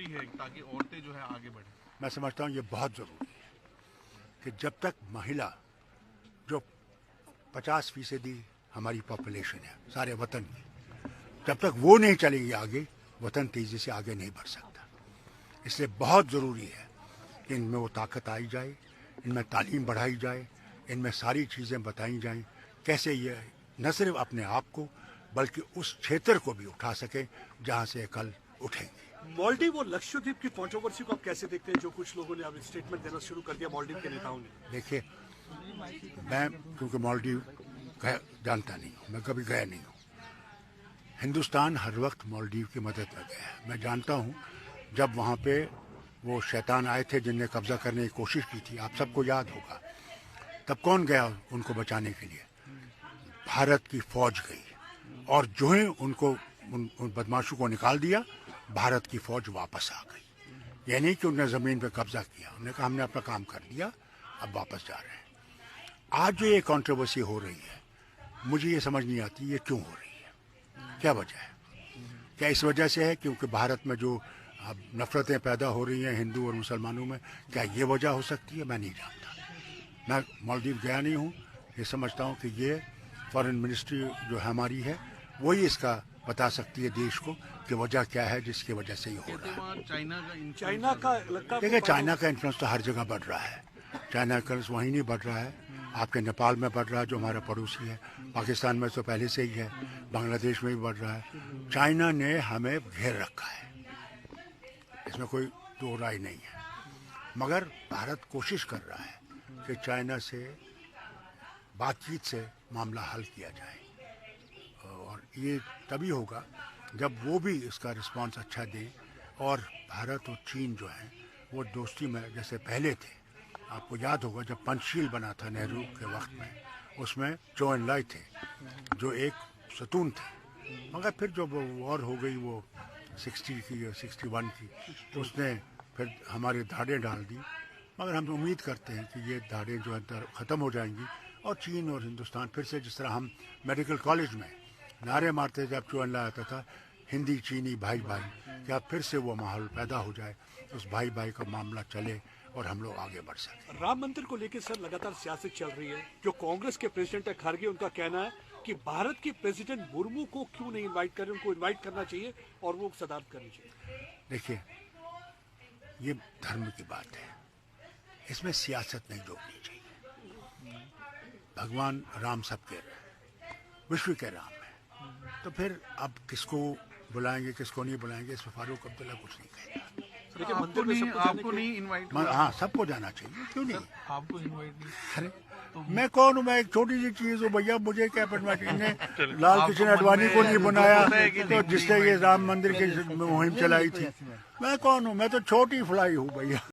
है ताकि औरतें जो है आगे बढ़े? मैं समझता हूँ ये बहुत ज़रूरी है कि जब तक महिला, जो 50% हमारी पॉपुलेशन है सारे वतन की, जब तक वो नहीं चलेगी आगे, वतन तेज़ी से आगे नहीं बढ़ सकता। इसलिए बहुत ज़रूरी है कि इनमें वो ताकत आई जाए, इनमें तालीम बढ़ाई जाए, इनमें सारी चीज़ें बताई जाएं, कैसे ये न सिर्फ अपने आप को बल्कि उस क्षेत्र को भी उठा सके जहाँ से कल उठेंगे। मालदीव और लक्षद्वीप की कंट्रोवर्सी को आप कैसे देखते हैं, जो कुछ लोगों ने अब स्टेटमेंट देना शुरू कर दिया मालदीव के नेताओं ने? देखिए, मैं क्योंकि मालदीव जानता नहीं हूँ, मैं कभी गया नहीं हूँ। हिंदुस्तान हर वक्त मालदीव की मदद में गया है। मैं जानता हूँ जब वहाँ पे वो शैतान आए थे जिनने कब्जा करने की कोशिश की थी, आप सबको याद होगा, तब कौन गया उनको बचाने के लिए? भारत की फौज गई, और जो ही उनको उन बदमाशों को निकाल दिया, भारत की फौज वापस आ गई। यानी कि उन्होंने ज़मीन पे कब्जा किया, उन्होंने कहा हमने अपना काम कर दिया, अब वापस जा रहे हैं। आज जो ये कंट्रोवर्सी हो रही है, मुझे ये समझ नहीं आती ये क्यों हो रही है, क्या वजह है? क्या इस वजह से है क्योंकि भारत में जो अब नफरतें पैदा हो रही हैं हिंदू और मुसलमानों में, क्या ये वजह हो सकती है? मैं नहीं जानता। मैं मालदीव गया नहीं हूँ। ये समझता हूँ कि ये फॉरेन मिनिस्ट्री जो हमारी है वही इसका बता सकती है देश को कि वजह क्या है जिसकी वजह से ये हो रहा है। चाइना का लगता है? देखिए, चाइना का इन्फ्लुएंस तो हर जगह बढ़ रहा है। चाइना का इन्फ्लुएंस वहीं नहीं बढ़ रहा है, आपके नेपाल में बढ़ रहा है जो हमारा पड़ोसी है, पाकिस्तान में तो पहले से ही है, बांग्लादेश में भी बढ़ रहा है। चाइना ने हमें घेर रखा है, इसमें कोई दो राय नहीं है। मगर भारत कोशिश कर रहा है कि चाइना से बातचीत से मामला हल किया जाए, और ये तभी होगा जब वो भी इसका रिस्पांस अच्छा दें। और भारत और चीन जो है वो दोस्ती में जैसे पहले थे, आपको याद होगा जब पंचशील बना था नेहरू के वक्त में, उसमें चो एन लाई थे जो एक सतून थे। मगर फिर जो वो वॉर हो गई, वो 60 की या 61 की, तो उसने फिर हमारे धाड़ें डाल दी। मगर हम उम्मीद करते हैं कि ये धाड़ें जो है ख़त्म हो जाएंगी, और चीन और हिंदुस्तान फिर से, जिस तरह हम मेडिकल कॉलेज में नारे मारते जब चो एन लाई आता था, हिंदी चीनी भाई भाई, क्या फिर से वो माहौल पैदा हो जाए, उस भाई भाई का मामला चले और हम लोग आगे बढ़ सकें। राम मंदिर को लेकर सर लगातार सियासत चल रही है। जो कांग्रेस के प्रेसिडेंट है खड़गे, उनका कहना है कि भारत की प्रेसिडेंट मुर्मू को क्यों नहीं इनवाइट कर रहे, उनको इनवाइट करना चाहिए और वो सदारत करनी चाहिए। देखिए, ये धर्म की बात है, इसमें सियासत नहीं जोड़नी चाहिए। भगवान राम सबके विश्व के राम है, तो फिर अब किसको बुलाएंगे किसको नहीं बुलाएंगे, इसमें फारूक अब्दुल्ला कुछ नहीं कहेगा। लेकिन मंदिर में आपको नहीं इनवाइट? हाँ, सबको जाना चाहिए, क्यों नहीं? आपको इनवाइट नहीं? अरे मैं कौन हूँ? मैं एक छोटी सी चीज हूँ भैया, मुझे क्या परवाह? इन्हें लाल कृष्ण आडवाणी को नहीं बनाया तो जिसने ये राम मंदिर की मुहिम चलाई थी, मैं कौन हूँ? मैं तो छोटी फ्लाई हूँ भैया।